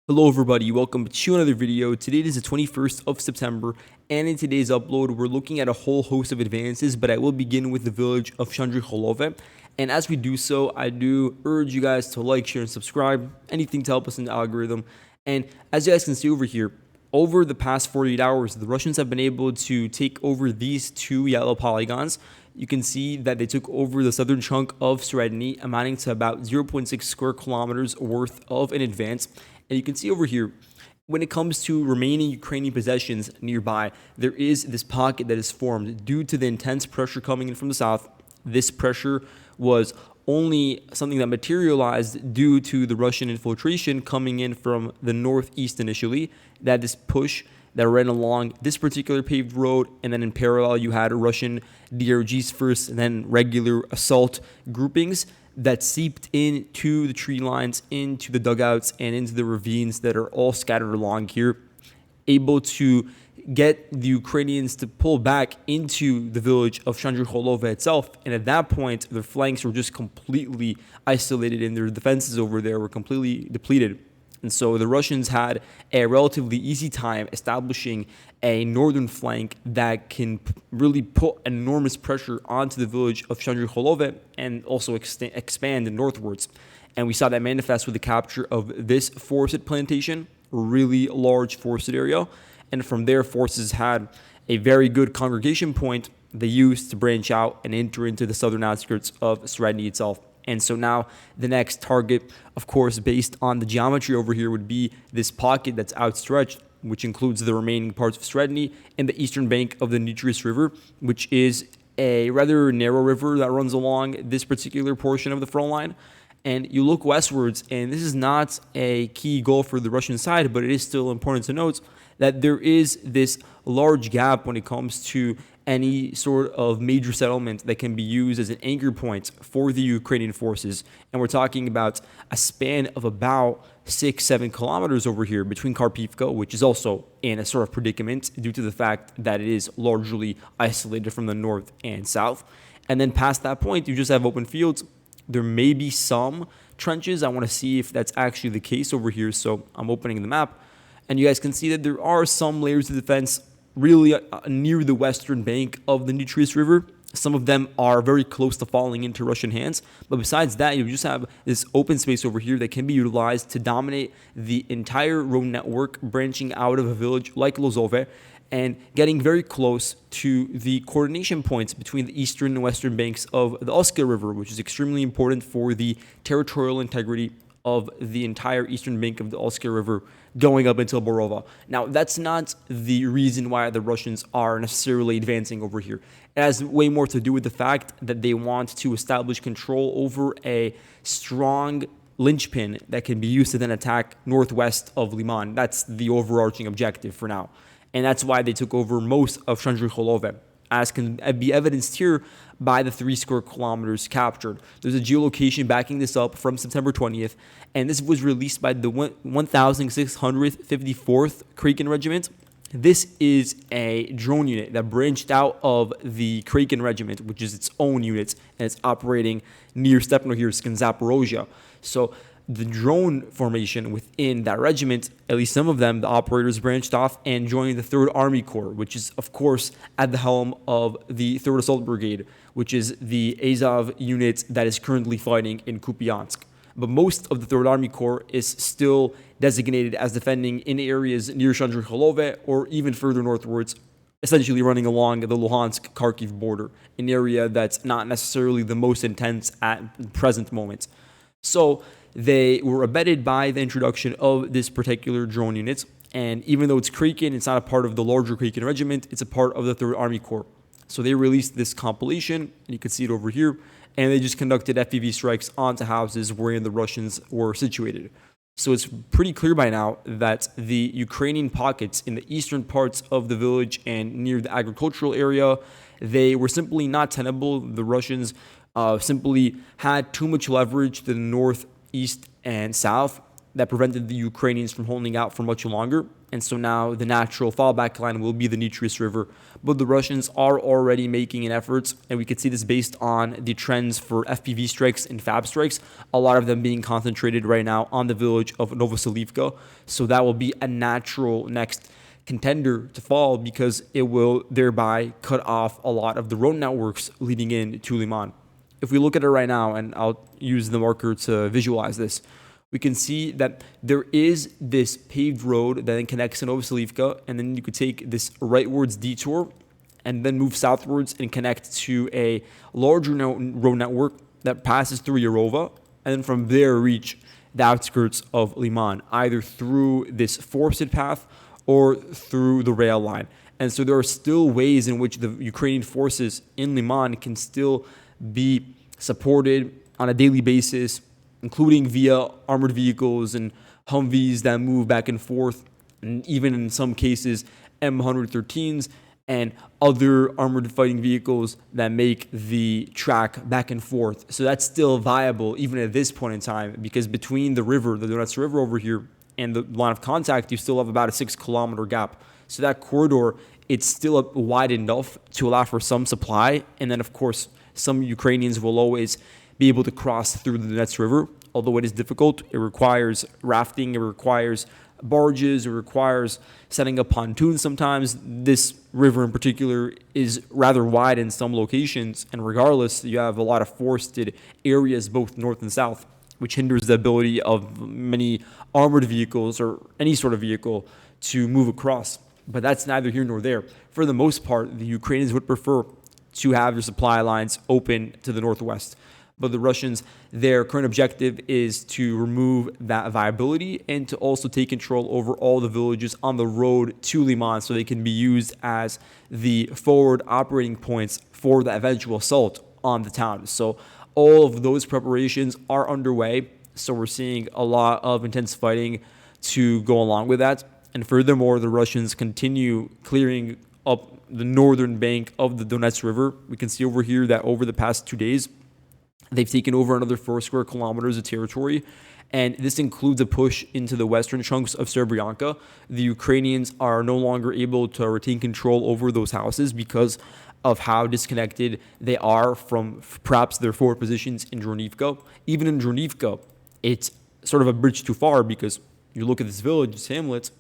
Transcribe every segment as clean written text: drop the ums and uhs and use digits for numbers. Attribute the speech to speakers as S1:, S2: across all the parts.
S1: Hello everybody, welcome to another video. Today is the 21st of September, and in today's upload we're looking at a whole host of advances, but I will begin with the village of Shandryholove. And as we do so, I do urge you guys to like, share, and subscribe, anything to help us in the algorithm. And as you guys can see over here, over the past 48 hours, the Russians have been able to take over these two yellow polygons. You can see that they took over the southern chunk of Serebryansky, amounting to about 0.6 square kilometers worth of an advance. And you can see over here, when it comes to remaining Ukrainian possessions nearby, there is this pocket that is formed due to the intense pressure coming in from the south. This pressure was only something that materialized due to the Russian infiltration coming in from the northeast initially. That this push that ran along this particular paved road, and then in parallel you had Russian DRGs first, and then regular assault groupings that seeped into the tree lines, into the dugouts, and into the ravines that are all scattered along here, able to get the Ukrainians to pull back into the village of Shandryholove itself. And at that point, their flanks were just completely isolated, and their defenses over there were completely depleted. And so the Russians had a relatively easy time establishing a northern flank that can really put enormous pressure onto the village of Shandryholove and also expand northwards. And we saw that manifest with the capture of this forested plantation, a really large forested area. And from there, forces had a very good congregation point they used to branch out and enter into the southern outskirts of Serebryansky itself. And so now the next target, of course, based on the geometry over here, would be this pocket that's outstretched, which includes the remaining parts of Serebryansky and the eastern bank of the Torets River, which is a rather narrow river that runs along this particular portion of the front line. And you look westwards, and this is not a key goal for the Russian side, but it is still important to note that there is this large gap when it comes to any sort of major settlement that can be used as an anchor point for the Ukrainian forces. And we're talking about a span of about 6-7 kilometers over here between Kharkivka, which is also in a sort of predicament due to the fact that it is largely isolated from the north and south. And then past that point, you just have open fields. There may be some trenches. I want to see if that's actually the case over here. So I'm opening the map, and you guys can see that there are some layers of defense really near the western bank of the Torets River. Some of them are very close to falling into Russian hands. But besides that, you just have this open space over here that can be utilized to dominate the entire road network branching out of a village like Berezove and getting very close to the coordination points between the eastern and western banks of the Oskar River, which is extremely important for the territorial integrity of the entire eastern bank of the Oskar River going up until Berezove. Now, that's not the reason why the Russians are necessarily advancing over here. It has way more to do with the fact that they want to establish control over a strong linchpin that can be used to then attack northwest of Liman. That's the overarching objective for now. And that's why they took over most of Shandryholove, as can be evidenced here by the 3 square kilometers captured. There's a geolocation backing this up from September 20th, and this was released by the 1654th Kraken Regiment. This is a drone unit that branched out of the Kraken Regiment, which is its own unit, and it's operating near Stepnohirsk in Zaporozhye. So the drone formation within that regiment, at least some of them, the operators branched off and joined the 3rd Army Corps, which is, of course, at the helm of the 3rd Assault Brigade, which is the Azov unit that is currently fighting in Kupiansk. But most of the 3rd Army Corps is still designated as defending in areas near Shandryholove or even further northwards, essentially running along the Luhansk-Kharkiv border, an area that's not necessarily the most intense at the present moment. So they were abetted by the introduction of this particular drone unit, and even though it's Kraken, it's not a part of the larger Kraken regiment, it's a part of the 3rd Army Corps. So they released this compilation, and you can see it over here, and they just conducted FPV strikes onto houses wherein the Russians were situated. So it's pretty clear by now that the Ukrainian pockets in the eastern parts of the village and near the agricultural area, they were simply not tenable. The Russians simply had too much leverage to the north, east, and south, that prevented the Ukrainians from holding out for much longer. And so now the natural fallback line will be the Dnipro River. But the Russians are already making an effort, and we could see this based on the trends for FPV strikes and FAB strikes, a lot of them being concentrated right now on the village of Novoselivka. So that will be a natural next contender to fall, because it will thereby cut off a lot of the road networks leading in to Liman. If we look at it right now, and I'll use the marker to visualize this, we can see that there is this paved road that then connects to Novoselivka, and then you could take this rightwards detour and then move southwards and connect to a larger road network that passes through Yarova, and then from there reach the outskirts of Liman, either through this forested path or through the rail line. And so there are still ways in which the Ukrainian forces in Liman can still be supported on a daily basis, including via armored vehicles and Humvees that move back and forth, and even in some cases M113s and other armored fighting vehicles that make the track back and forth. So that's still viable even at this point in time, because between the river, the Torets River over here, and the line of contact, you still have about a 6-kilometer gap. So that corridor, it's still wide enough to allow for some supply. And then, of course, some Ukrainians will always be able to cross through the Donets River, although it is difficult. It requires rafting, it requires barges, it requires setting up pontoons sometimes. This river in particular is rather wide in some locations, and regardless, you have a lot of forested areas both north and south, which hinders the ability of many armored vehicles or any sort of vehicle to move across. But that's neither here nor there. For the most part, the Ukrainians would prefer to have their supply lines open to the northwest. But the Russians, their current objective is to remove that viability and to also take control over all the villages on the road to Liman, so they can be used as the forward operating points for the eventual assault on the town. So all of those preparations are underway. So we're seeing a lot of intense fighting to go along with that. And furthermore, the Russians continue clearing up the northern bank of the Donets River. We can see over here that over the past 2 days, they've taken over another 4 square kilometers of territory. And this includes a push into the western chunks of Serebryansky. The Ukrainians are no longer able to retain control over those houses because of how disconnected they are from perhaps their forward positions in Shandryholove. Even in Shandryholove, it's sort of a bridge too far, because you look at this village, this hamlet,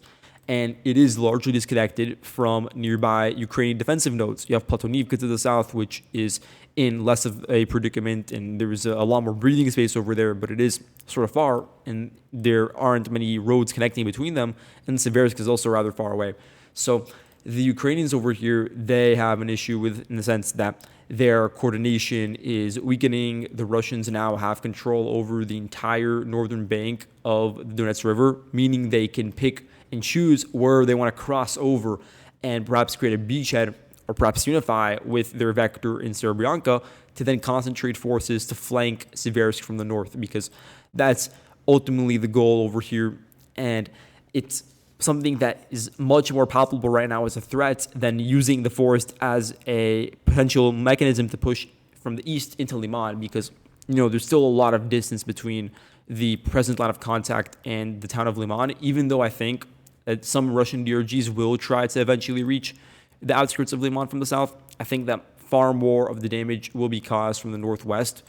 S1: and it is largely disconnected from nearby Ukrainian defensive nodes. You have Platonivka to the south, which is in less of a predicament, and there's a lot more breathing space over there, but it is sort of far, and there aren't many roads connecting between them, and Seversk is also rather far away. So the Ukrainians over here, they have an issue with, in the sense that their coordination is weakening. The Russians now have control over the entire northern bank of the Donets River, meaning they can pick and choose where they want to cross over and perhaps create a beachhead, or perhaps unify with their vector in Serebryansky to then concentrate forces to flank Seversk from the north, because that's ultimately the goal over here. And it's something that is much more palpable right now as a threat than using the forest as a potential mechanism to push from the east into Liman, because there's still a lot of distance between the present line of contact and the town of Liman, even though I think that some Russian DRGs will try to eventually reach the outskirts of Liman from the south. I think that far more of the damage will be caused from the northwest.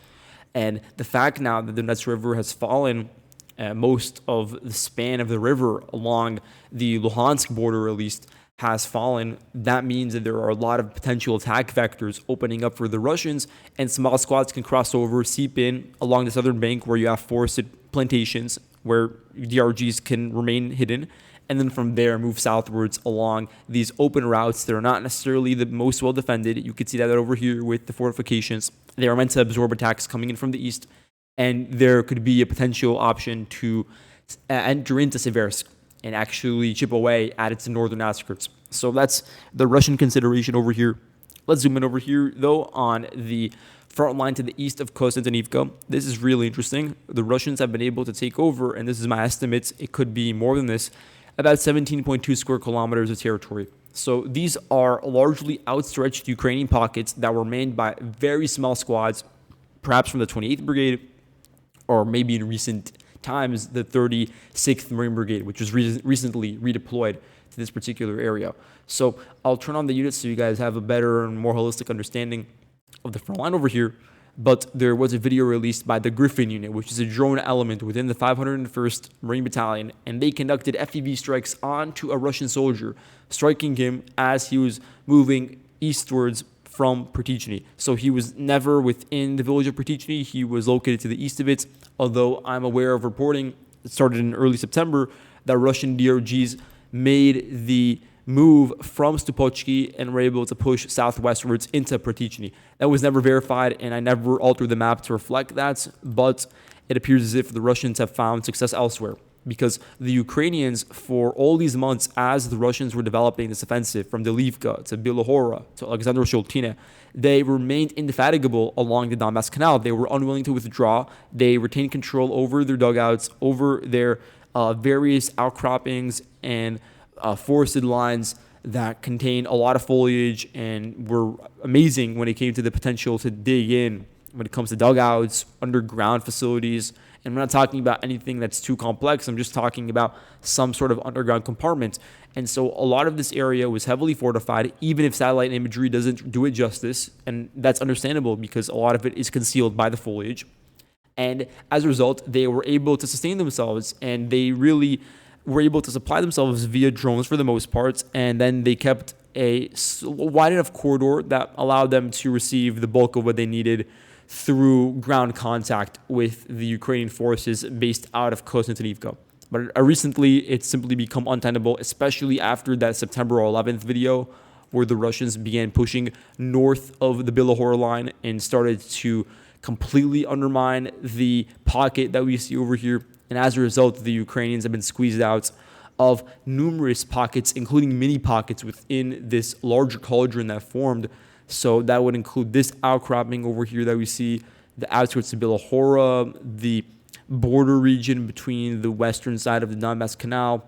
S1: And the fact now that the Donets River has fallen most of the span of the river along the Luhansk border, at least, has fallen, that means that there are a lot of potential attack vectors opening up for the Russians, and small squads can cross over, seep in along the southern bank where you have forested plantations where DRGs can remain hidden, and then from there move southwards along these open routes that are not necessarily the most well defended. You could see that over here with the fortifications. They are meant to absorb attacks coming in from the east, and there could be a potential option to enter into Seversk and actually chip away at its northern outskirts. So that's the Russian consideration over here. Let's zoom in over here, though, on the front line to the east of Kostyantynivka. This is really interesting. The Russians have been able to take over, and this is my estimates, it could be more than this, about 17.2 square kilometers of territory. So these are largely outstretched Ukrainian pockets that were manned by very small squads, perhaps from the 28th Brigade, or maybe in recent times the 36th Marine Brigade, which was recently redeployed to this particular area. So I'll turn on the units so you guys have a better and more holistic understanding of the front line over here. But there was a video released by the Griffin unit, which is a drone element within the 501st Marine Battalion, and they conducted FPV strikes onto a Russian soldier, striking him as he was moving eastwards from Pritichny. So he was never within the village of Pritichny. He was located to the east of it, although I'm aware of reporting that started in early September that Russian DRGs made the move from Stupochki and were able to push southwestwards into Pritichny. That was never verified, and I never altered the map to reflect that, but it appears as if the Russians have found success elsewhere, because the Ukrainians, for all these months, as the Russians were developing this offensive from Delivka to Bilohora to Alexander Sholtine, they remained indefatigable along the Donbass Canal. They were unwilling to withdraw. They retained control over their dugouts, over their various outcroppings and forested lines that contain a lot of foliage and were amazing when it came to the potential to dig in when it comes to dugouts, underground facilities. And we're not talking about anything that's too complex. I'm just talking about some sort of underground compartment. And so a lot of this area was heavily fortified, even if satellite imagery doesn't do it justice. And that's understandable because a lot of it is concealed by the foliage. And as a result, they were able to sustain themselves, and they really were able to supply themselves via drones for the most part. And then they kept a wide enough corridor that allowed them to receive the bulk of what they needed through ground contact with the Ukrainian forces based out of Kostyantynivka. But recently, it's simply become untenable, especially after that September 11th video where the Russians began pushing north of the Bilohora line and started to completely undermine the pocket that we see over here. And as a result, the Ukrainians have been squeezed out of numerous pockets, including mini pockets within this larger cauldron that formed. So that would include this outcropping over here that we see, the outskirts of Bilohora, the border region between the western side of the Donbass Canal,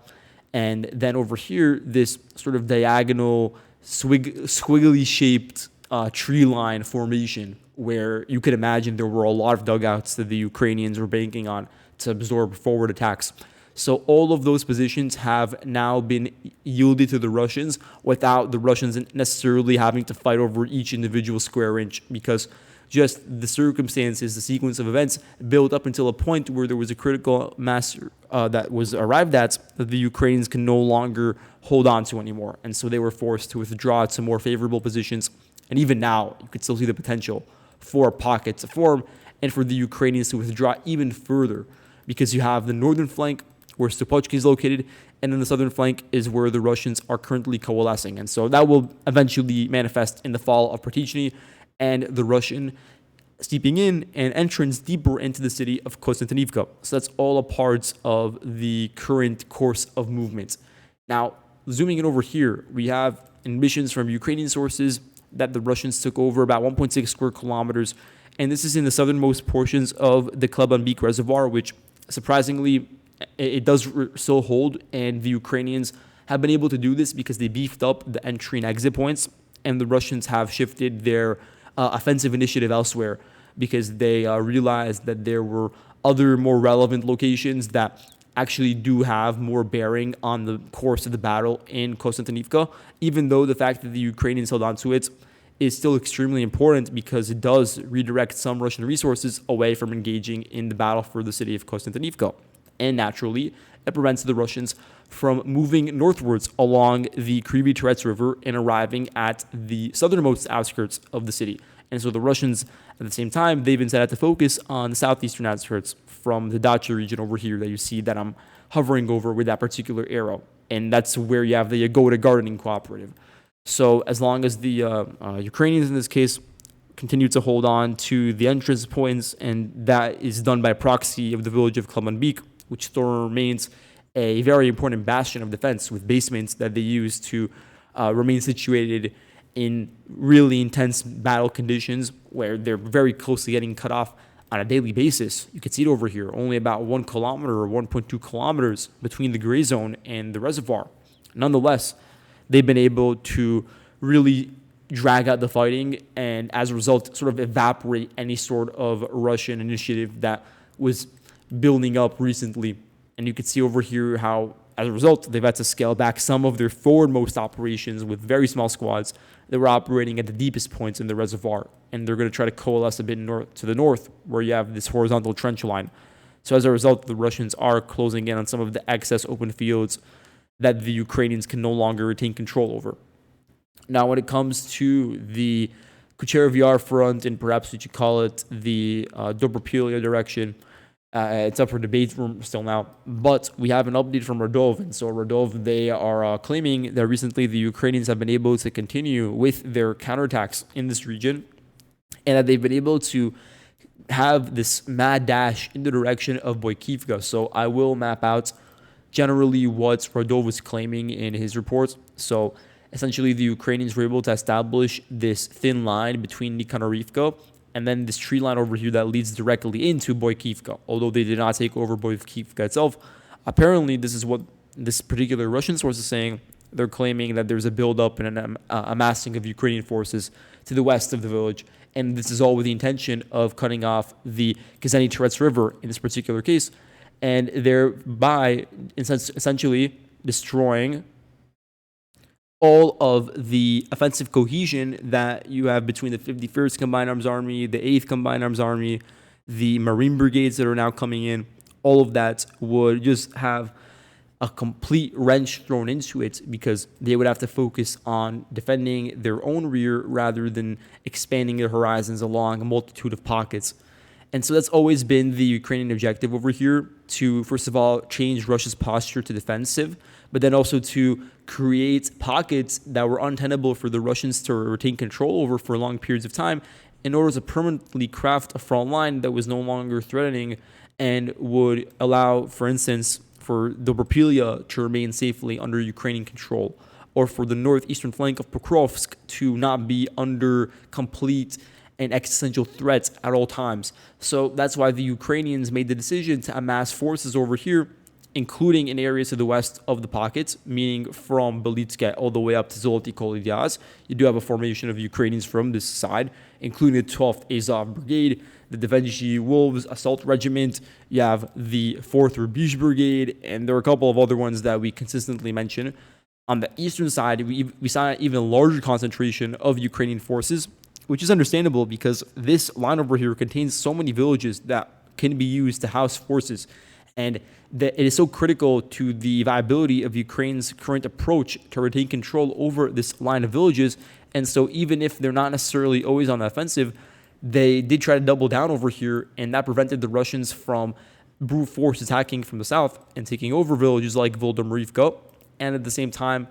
S1: and then over here, this sort of diagonal, squiggly-shaped tree line formation where you could imagine there were a lot of dugouts that the Ukrainians were banking on to absorb forward attacks. So all of those positions have now been yielded to the Russians without the Russians necessarily having to fight over each individual square inch, because just the circumstances, the sequence of events built up until a point where there was a critical mass that was arrived at that the Ukrainians can no longer hold on to anymore. And so they were forced to withdraw to more favorable positions. And even now, you could still see the potential for a pocket to form and for the Ukrainians to withdraw even further, because you have the northern flank where Stupochki is located, and then the southern flank is where the Russians are currently coalescing. And so that will eventually manifest in the fall of Pritichny and the Russian steeping in and entrance deeper into the city of Kostyantynivka. So that's all a part of the current course of movement. Now, zooming in over here, we have admissions from Ukrainian sources that the Russians took over about 1.6 square kilometers, and this is in the southernmost portions of the Klebanbek Reservoir, which surprisingly it does still hold, and the Ukrainians have been able to do this because they beefed up the entry and exit points, and the Russians have shifted their offensive initiative elsewhere because they realized that there were other more relevant locations that actually do have more bearing on the course of the battle in Kostyantynivka, even though the fact that the Ukrainians held on to it is still extremely important because it does redirect some Russian resources away from engaging in the battle for the city of Kostyantynivka. And naturally, it prevents the Russians from moving northwards along the Torets River and arriving at the southernmost outskirts of the city. And so the Russians, at the same time, they've been set out to focus on the southeastern outskirts from the Dacha region over here that you see that I'm hovering over with that particular arrow. And that's where you have the Yagoda Gardening Cooperative. So as long as the Ukrainians, in this case, continue to hold on to the entrance points, and that is done by proxy of the village of Klebanbek, which still remains a very important bastion of defense with basements that they use to remain situated in really intense battle conditions where they're very closely getting cut off on a daily basis. You can see it over here, only about 1 kilometer or 1.2 kilometers between the gray zone and the reservoir. Nonetheless, they've been able to really drag out the fighting and as a result sort of evaporate any sort of Russian initiative that was building up recently. And you can see over here how, as a result, they've had to scale back some of their forwardmost operations with very small squads that were operating at the deepest points in the reservoir. And they're going to try to coalesce a bit to the north, where you have this horizontal trench line. So as a result, the Russians are closing in on some of the excess open fields that the Ukrainians can no longer retain control over. Now, when it comes to the Kucherov Yar front, and perhaps we should call it the Dobropilya direction, it's up for debate still now, but we have an update from Berezove. And so Berezove, they are claiming that recently the Ukrainians have been able to continue with their counterattacks in this region, and that they've been able to have this mad dash in the direction of Boykivka. So I will map out generally what Berezove was claiming in his reports. So essentially, the Ukrainians were able to establish this thin line between Nikhanarivka and then this tree line over here that leads directly into Boykivka. Although they did not take over Boykivka itself, apparently this is what this particular Russian source is saying. They're claiming that there's a buildup and an amassing of Ukrainian forces to the west of the village, and this is all with the intention of cutting off the Kazenyi Torets River in this particular case, and thereby essentially destroying all of the offensive cohesion that you have between the 51st Combined Arms Army, the 8th Combined Arms Army, the Marine brigades that are now coming in. All of that would just have a complete wrench thrown into it, because they would have to focus on defending their own rear rather than expanding their horizons along a multitude of pockets. And so that's always been the Ukrainian objective over here, to, first of all, change Russia's posture to defensive, but then also to create pockets that were untenable for the Russians to retain control over for long periods of time, in order to permanently craft a front line that was no longer threatening and would allow, for instance, for Dobropilya to remain safely under Ukrainian control, or for the northeastern flank of Pokrovsk to not be under complete and existential threats at all times. So that's why the Ukrainians made the decision to amass forces over here, including in areas to the west of the pockets, meaning from Belitske all the way up to Zoloty Kolidyaz. You do have a formation of Ukrainians from this side, including the 12th Azov Brigade, the Kazenyi Wolves Assault Regiment, you have the 4th Rubizh Brigade, and there are a couple of other ones that we consistently mention. On the eastern side, we saw an even larger concentration of Ukrainian forces, which is understandable because this line over here contains so many villages that can be used to house forces, and that it is so critical to the viability of Ukraine's current approach to retain control over this line of villages. And so even if they're not necessarily always on the offensive, they did try to double down over here, and that prevented the Russians from brute force attacking from the south and taking over villages like Volodymyrivka, and at the same time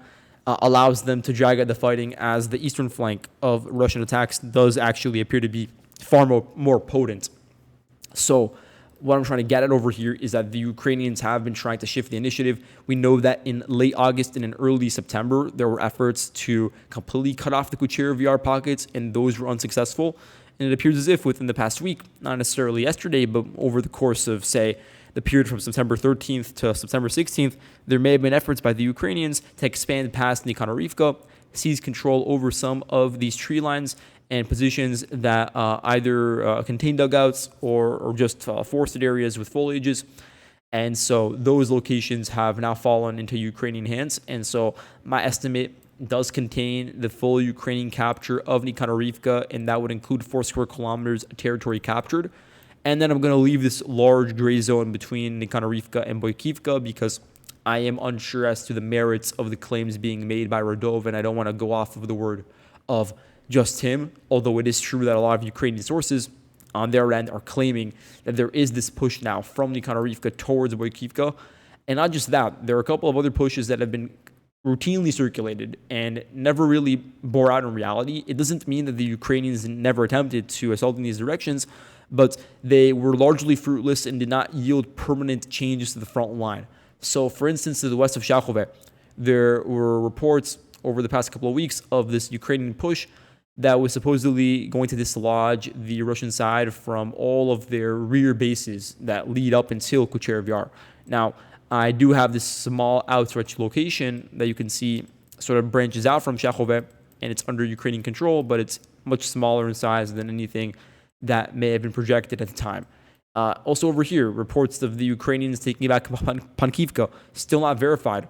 S1: allows them to drag out the fighting, as the eastern flank of Russian attacks does actually appear to be far more potent. So what I'm trying to get at over here is that the Ukrainians have been trying to shift the initiative. We know that in late August and in early September, there were efforts to completely cut off the Kucherov Yar pockets, and those were unsuccessful. And it appears as if within the past week, not necessarily yesterday, but over the course of, say, the period from September 13th to September 16th, there may have been efforts by the Ukrainians to expand past Nikhanarivka, seize control over some of these tree lines and positions that either contain dugouts or just forested areas with foliages. And so those locations have now fallen into Ukrainian hands. And so my estimate does contain the full Ukrainian capture of Nikhanarivka, and that would include 4 square kilometers of territory captured. And then I'm going to leave this large gray zone between Nikhanarivka and Boykivka, because I am unsure as to the merits of the claims being made by Berezove, and I don't want to go off of the word of just him, although it is true that a lot of Ukrainian sources on their end are claiming that there is this push now from Nikhanarivka towards Boykivka. And not just that, there are a couple of other pushes that have been routinely circulated and never really bore out in reality. It doesn't mean that the Ukrainians never attempted to assault in these directions, but they were largely fruitless and did not yield permanent changes to the front line. So, for instance, to the west of Shandryholove, there were reports over the past couple of weeks of this Ukrainian push that was supposedly going to dislodge the Russian side from all of their rear bases that lead up until Kucherov Yar. Now, I do have this small outstretched location that you can see sort of branches out from Shandryholove, and it's under Ukrainian control, but it's much smaller in size than anything that may have been projected at the time. Also over here, reports of the Ukrainians taking back Pankivka, still not verified.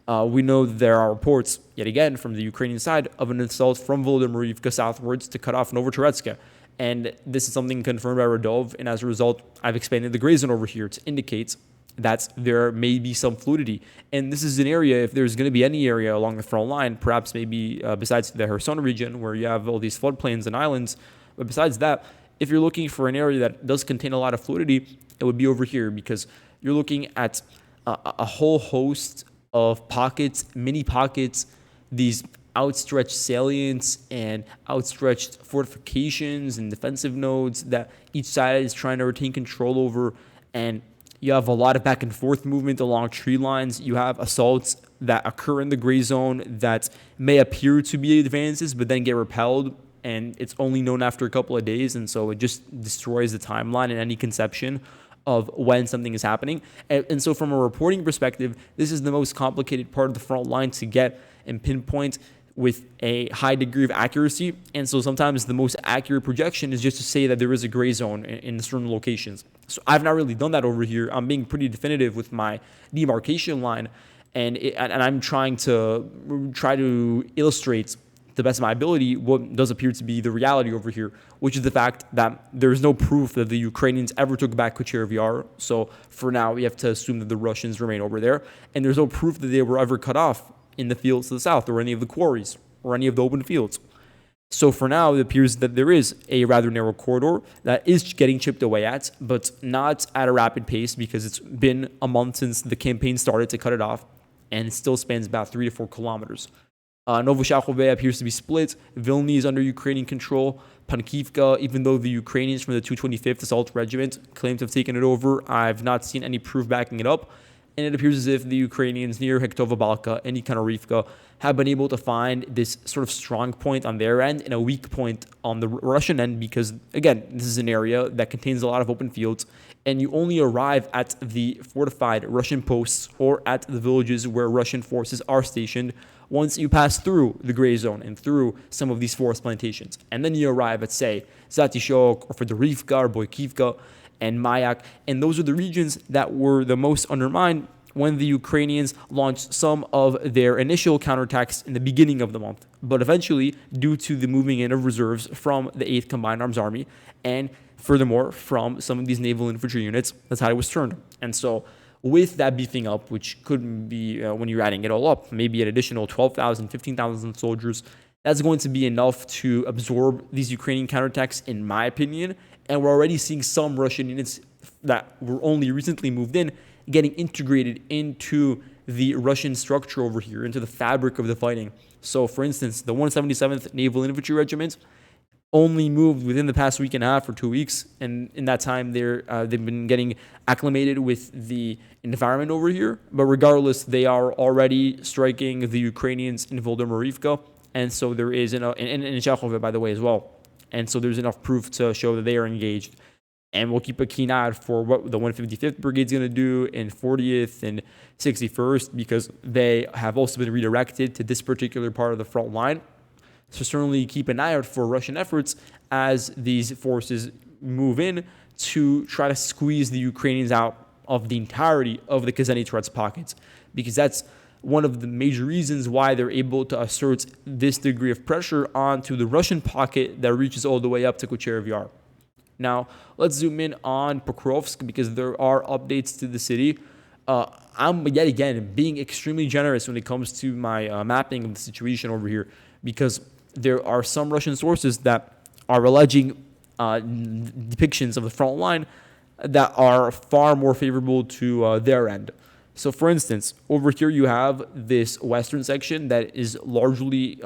S1: We know that there are reports, yet again, from the Ukrainian side of an assault from Volodymyrivka southwards to cut off Novotoretsk. And this is something confirmed by Radov, and as a result, I've expanded the gray zone over here to indicate that there may be some fluidity. And this is an area, if there's going to be any area along the front line, perhaps maybe besides the Kherson region where you have all these floodplains and islands, but besides that, if you're looking for an area that does contain a lot of fluidity, it would be over here because you're looking at a whole host of pockets, mini pockets, these outstretched salients and outstretched fortifications and defensive nodes that each side is trying to retain control over. And you have a lot of back and forth movement along tree lines. You have assaults that occur in the gray zone that may appear to be advances, but then get repelled. And it's only known after a couple of days. And so it just destroys the timeline and any conception of when something is happening. And so from a reporting perspective, this is the most complicated part of the front line to get and pinpoint with a high degree of accuracy. And so sometimes the most accurate projection is just to say that there is a gray zone in certain locations. So I've not really done that over here. I'm being pretty definitive with my demarcation line. And I'm trying to illustrate the best of my ability what does appear to be the reality over here, which is the fact that there's no proof that the Ukrainians ever took back Kostyantynivka Yar. So for now, we have to assume that the Russians remain over there. And there's no proof that they were ever cut off in the fields to the south or any of the quarries or any of the open fields. So for now, it appears that there is a rather narrow corridor that is getting chipped away at, but not at a rapid pace because it's been a month since the campaign started to cut it off, and it still spans about 3 to 4 kilometers. Novoshakhove appears to be split. Vilny is under Ukrainian control. Pankivka, even though the Ukrainians from the 225th Assault Regiment claim to have taken it over, I've not seen any proof backing it up. And it appears as if the Ukrainians near Hektova Balka and Ikhanorivka have been able to find this sort of strong point on their end and a weak point on the Russian end because, again, this is an area that contains a lot of open fields, and you only arrive at the fortified Russian posts or at the villages where Russian forces are stationed once you pass through the gray zone and through some of these forest plantations. And then you arrive at, say, Zatishok or Fedorivka or Boykivka and Mayak, and those are the regions that were the most undermined when the Ukrainians launched some of their initial counterattacks in the beginning of the month. But eventually, due to the moving in of reserves from the 8th Combined Arms Army, and furthermore from some of these naval infantry units, the tide was turned. And so with that beefing up, which could be, when you're adding it all up, maybe an additional 12,000, 15,000 soldiers, that's going to be enough to absorb these Ukrainian counterattacks, in my opinion. And we're already seeing some Russian units that were only recently moved in getting integrated into the Russian structure over here, into the fabric of the fighting. So, for instance, the 177th Naval Infantry Regiment only moved within the past week and a half or 2 weeks, and in that time they've been getting acclimated with the environment over here. But regardless, they are already striking the Ukrainians in Volodymyrivka, and so there is in Shandryholove, by the way, as well. And so there's enough proof to show that they are engaged. And we'll keep a keen eye out for what the 155th Brigade's going to do, and 40th and 61st, because they have also been redirected to this particular part of the front line. So certainly keep an eye out for Russian efforts as these forces move in to try to squeeze the Ukrainians out of the entirety of the Kazenyi Torets pockets, because that's one of the major reasons why they're able to assert this degree of pressure onto the Russian pocket that reaches all the way up to Kostyantynivka Yar. Now, let's zoom in on Pokrovsk because there are updates to the city. I'm, yet again, being extremely generous when it comes to my mapping of the situation over here, because there are some Russian sources that are alleging depictions of the front line that are far more favorable to their end. So, for instance, over here you have this western section that is largely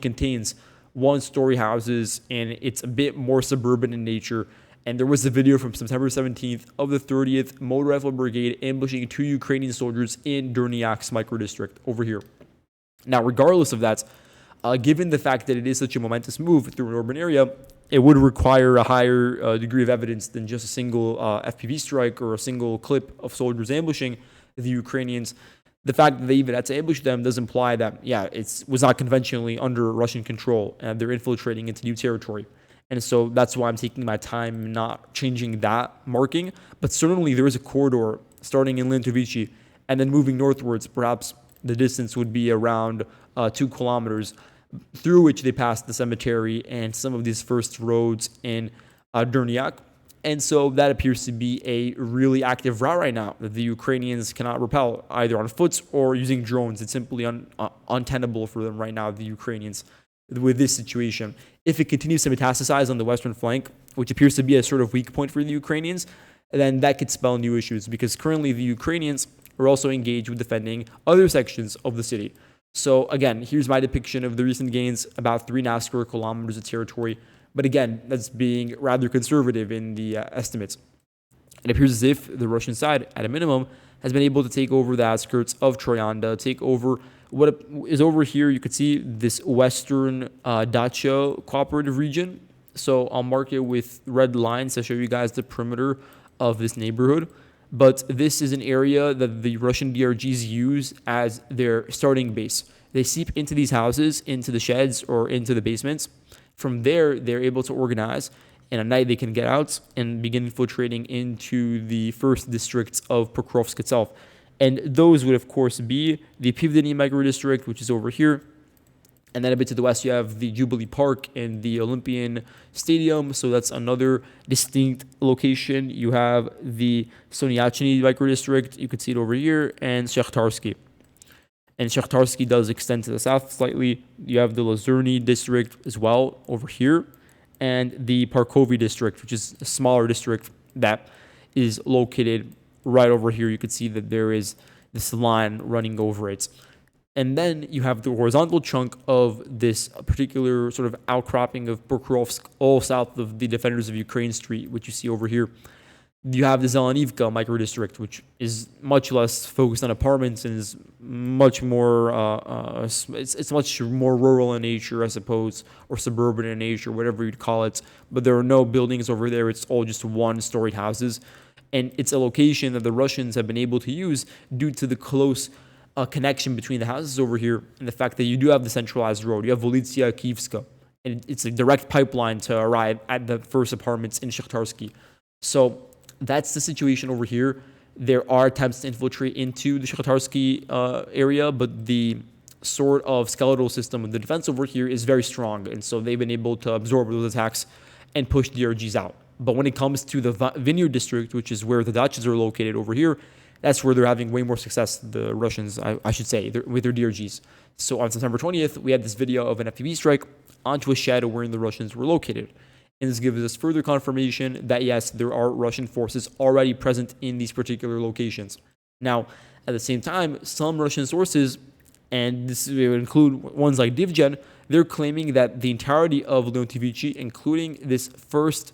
S1: contains one-story houses, and it's a bit more suburban in nature. And there was a video from September 17th of the 30th Motor Rifle Brigade ambushing 2 Ukrainian soldiers in Durnyak's microdistrict over here. Now, regardless of that, given the fact that it is such a momentous move through an urban area, it would require a higher degree of evidence than just a single FPV strike or a single clip of soldiers ambushing the Ukrainians. The fact that they even had to ambush them does imply that, it was not conventionally under Russian control and they're infiltrating into new territory. And so that's why I'm taking my time not changing that marking. But certainly there is a corridor starting in Lintovici and then moving northwards. Perhaps the distance would be around 2 kilometers, through which they pass the cemetery and some of these first roads in Durniak. And so that appears to be a really active route right now that the Ukrainians cannot repel either on foot or using drones. It's simply untenable for them right now, the Ukrainians, with this situation. If it continues to metastasize on the western flank, which appears to be a sort of weak point for the Ukrainians, then that could spell new issues, because currently the Ukrainians are also engaged with defending other sections of the city. So again, here's my depiction of the recent gains, about 3.5 square kilometers of territory. But again, that's being rather conservative in the estimates. It appears as if the Russian side, at a minimum, has been able to take over the outskirts of Troyanda, take over what is over here. You could see this western Dacha cooperative region. So I'll mark it with red lines to show you guys the perimeter of this neighborhood. But this is an area that the Russian DRGs use as their starting base. They seep into these houses, into the sheds, or into the basements. From there, they're able to organize, and at night they can get out and begin infiltrating into the first districts of Pokrovsk itself. And those would, of course, be the Pivdeny microdistrict, which is over here. And then a bit to the west, you have the Jubilee Park and the Olympian Stadium. So that's another distinct location. You have the Sonyachny microdistrict. You can see it over here, and Shakhtarsky. And Shakhtarsky does extend to the south slightly. You have the Lazurny district as well over here, and the Parkovy district, which is a smaller district that is located right over here. You can see that there is this line running over it. And then you have the horizontal chunk of this particular sort of outcropping of Pokrovsk, all south of the Defenders of Ukraine Street, which you see over here. You have the Zelenivka microdistrict, which is much less focused on apartments and is much more, it's much more rural in nature, I suppose, or suburban in nature, whatever you'd call it. But there are no buildings over there. It's all just one-story houses. And it's a location that the Russians have been able to use due to the close connection between the houses over here and the fact that you do have the centralized road. You have Volitsia Kievska, and it's a direct pipeline to arrive at the first apartments in Shakhtarsky. So that's the situation over here. There are attempts to infiltrate into the Shakhtarsky area, but the sort of skeletal system of the defense over here is very strong, and so they've been able to absorb those attacks and push the DRGs out. But when it comes to the Vineyard district, which is where the Dachas are located over here, that's where they're having way more success, the Russians, I should say, with their DRGs. So on September 20th, we had this video of an FPV strike onto a shed where the Russians were located. And this gives us further confirmation that, yes, there are Russian forces already present in these particular locations. Now, at the same time, some Russian sources, and this would include ones like Divgen, they're claiming that the entirety of Leontivici, including this first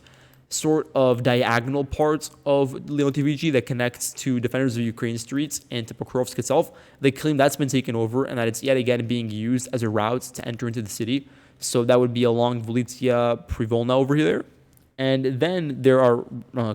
S1: sort of diagonal part of Leontivici that connects to Defenders of Ukraine streets and to Pokrovsk itself, they claim that's been taken over and that it's yet again being used as a route to enter into the city. So that would be along Volitsia Privolna over here. And then there are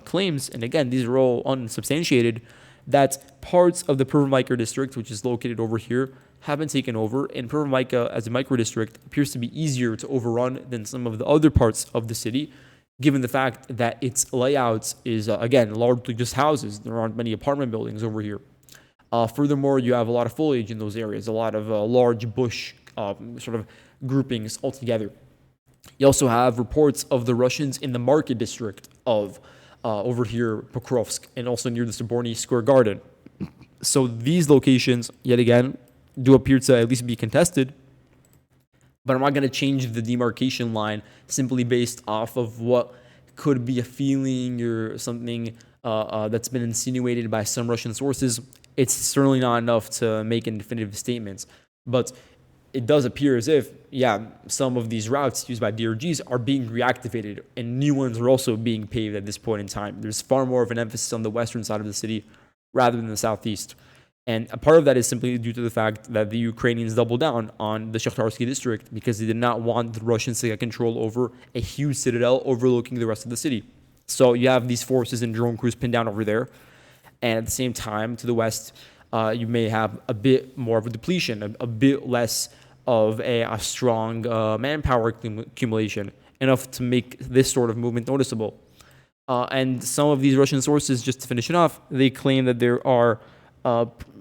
S1: claims, and again, these are all unsubstantiated, that parts of the Pervomyka district, which is located over here, have been taken over. And Pervomyka, as a microdistrict, appears to be easier to overrun than some of the other parts of the city, given the fact that its layout is, again, largely just houses. There aren't many apartment buildings over here. Furthermore, you have a lot of foliage in those areas, a lot of large bush sort of groupings altogether. You also have reports of the Russians in the market district of over here, Pokrovsk, and also near the Soborny Square Garden. So these locations, yet again, do appear to at least be contested, but I'm not going to change the demarcation line simply based off of what could be a feeling or something that's been insinuated by some Russian sources. It's certainly not enough to make any definitive statements, but it does appear as if, some of these routes used by DRGs are being reactivated and new ones are also being paved at this point in time. There's far more of an emphasis on the western side of the city rather than the southeast. And a part of that is simply due to the fact that the Ukrainians doubled down on the Shakhtarsky district because they did not want the Russians to get control over a huge citadel overlooking the rest of the city. So you have these forces and drone crews pinned down over there. And at the same time, to the west, you may have a bit more of a depletion, a bit less of a strong manpower accumulation. enough to make this sort of movement noticeable. And some of these Russian sources, just to finish it off, they claim that there are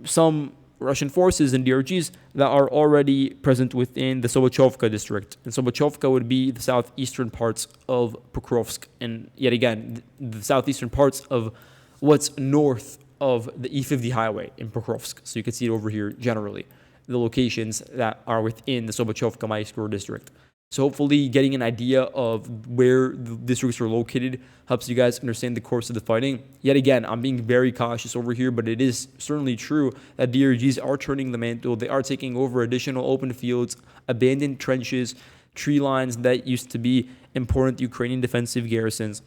S1: some Russian forces and DRGs that are already present within the Sobochovka district. And Sobochovka would be the southeastern parts of Pokrovsk. And yet again, the southeastern parts of what's north of the E50 highway in Pokrovsk. So you can see it over here generally, the locations that are within the Sobochovka micro district. So hopefully getting an idea of where the districts are located helps you guys understand the course of the fighting. Yet again, I'm being very cautious over here, but it is certainly true that DRGs are turning the mantle. They are taking over additional open fields, abandoned trenches, tree lines that used to be important Ukrainian defensive garrisons,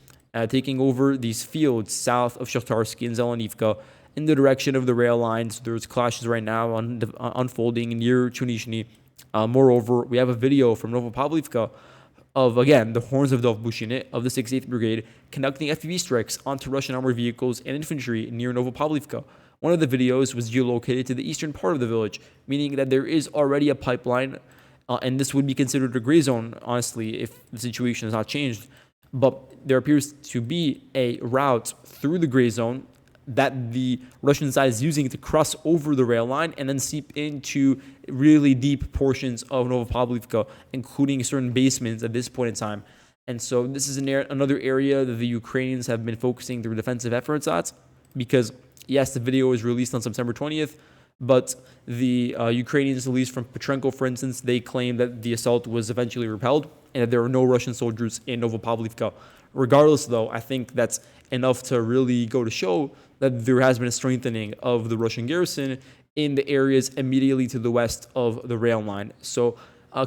S1: taking over these fields south of Shakhtarsky and Zelenivka in the direction of the rail lines. There's clashes right now unfolding near Chunishny. Moreover, we have a video from Novopavlivka of, again, the horns of Dovbushine of the 6th Brigade conducting FPV strikes onto Russian armored vehicles and infantry near Novopavlivka. One of the videos was geolocated to the eastern part of the village, meaning that there is already a pipeline, and this would be considered a gray zone, honestly, if the situation has not changed. But there appears to be a route through the gray zone that the Russian side is using to cross over the rail line and then seep into really deep portions of Novopavlivka, including certain basements at this point in time. And so this is another area that the Ukrainians have been focusing their defensive efforts at, because yes, the video was released on September 20th, but the Ukrainians, at least from Petrenko, for instance, they claim that the assault was eventually repelled and that there were no Russian soldiers in Novopavlivka. Regardless, though, I think that's enough to really go to show that there has been a strengthening of the Russian garrison in the areas immediately to the west of the rail line. So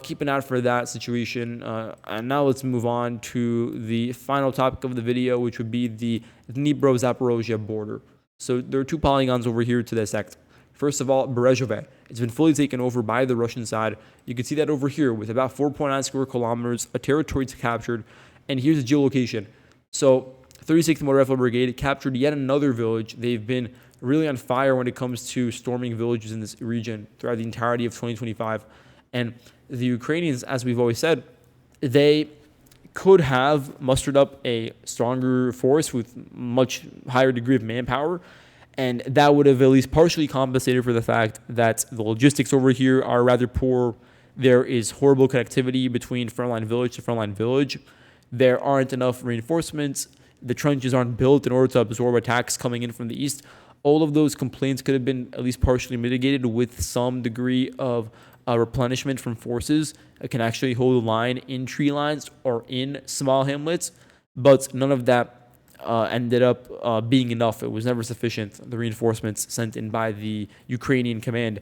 S1: keep an eye out for that situation. And now let's move on to the final topic of the video, which would be the Dnipro-Zaporozhye border. So there are two polygons over here to dissect. First of all, Berezove. It's been fully taken over by the Russian side. You can see that over here with about 4.9 square kilometers, a territory captured. And here's the geolocation. So 36th Motor Rifle Brigade captured yet another village. They've been really on fire when it comes to storming villages in this region throughout the entirety of 2025. And the Ukrainians, as we've always said, they could have mustered up a stronger force with much higher degree of manpower, and that would have at least partially compensated for the fact that the logistics over here are rather poor. There is horrible connectivity between frontline village to frontline village. There aren't enough reinforcements. The trenches aren't built in order to absorb attacks coming in from the east. All of those complaints could have been at least partially mitigated with some degree of replenishment from forces that can actually hold the line in tree lines or in small hamlets. But none of that ended up being enough. It was never sufficient, the reinforcements sent in by the Ukrainian command.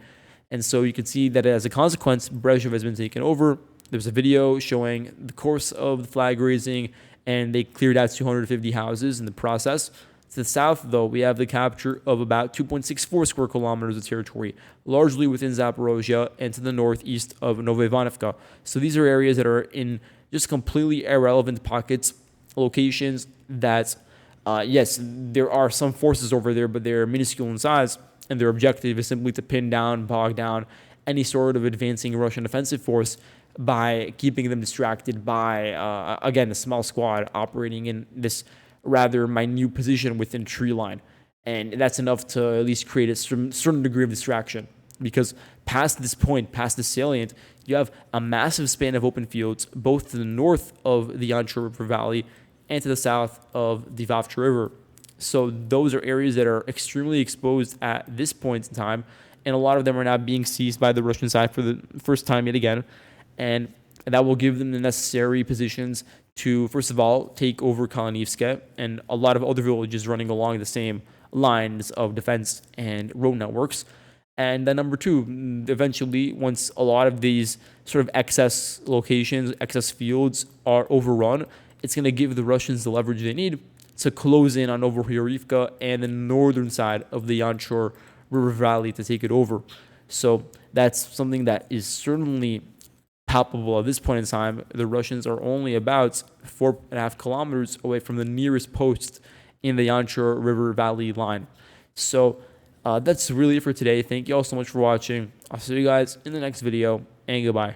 S1: And so you can see that as a consequence, Berezove has been taken over. There's a video showing the course of the flag raising, and they cleared out 250 houses in the process. To the south, though, we have the capture of about 2.64 square kilometers of territory, largely within Zaporozhye, and to the northeast of Novoivanovka. So these are areas that are in just completely irrelevant pockets, locations that, yes, there are some forces over there, but they're minuscule in size, and their objective is simply to pin down, bog down any sort of advancing Russian offensive force by keeping them distracted by, again, a small squad operating in this rather minute position within tree line. And that's enough to at least create a certain degree of distraction, because past this point, past the salient, you have a massive span of open fields, both to the north of the Yancho River Valley and to the south of the Vavcha River. So those are areas that are extremely exposed at this point in time, and a lot of them are now being seized by the Russian side for the first time yet again. And that will give them the necessary positions to, first of all, take over Kazenyi and a lot of other villages running along the same lines of defense and road networks. And then number two, eventually, once a lot of these sort of excess locations, excess fields are overrun, it's going to give the Russians the leverage they need to close in on Novopavlivka and the northern side of the Yancho River Valley to take it over. So that's something that is certainly palpable at this point in time. The Russians are only about 4.5 kilometers away from the nearest post in the Yancho River Valley line. So that's really it for today. Thank you all so much for watching. I'll see you guys in the next video, and goodbye.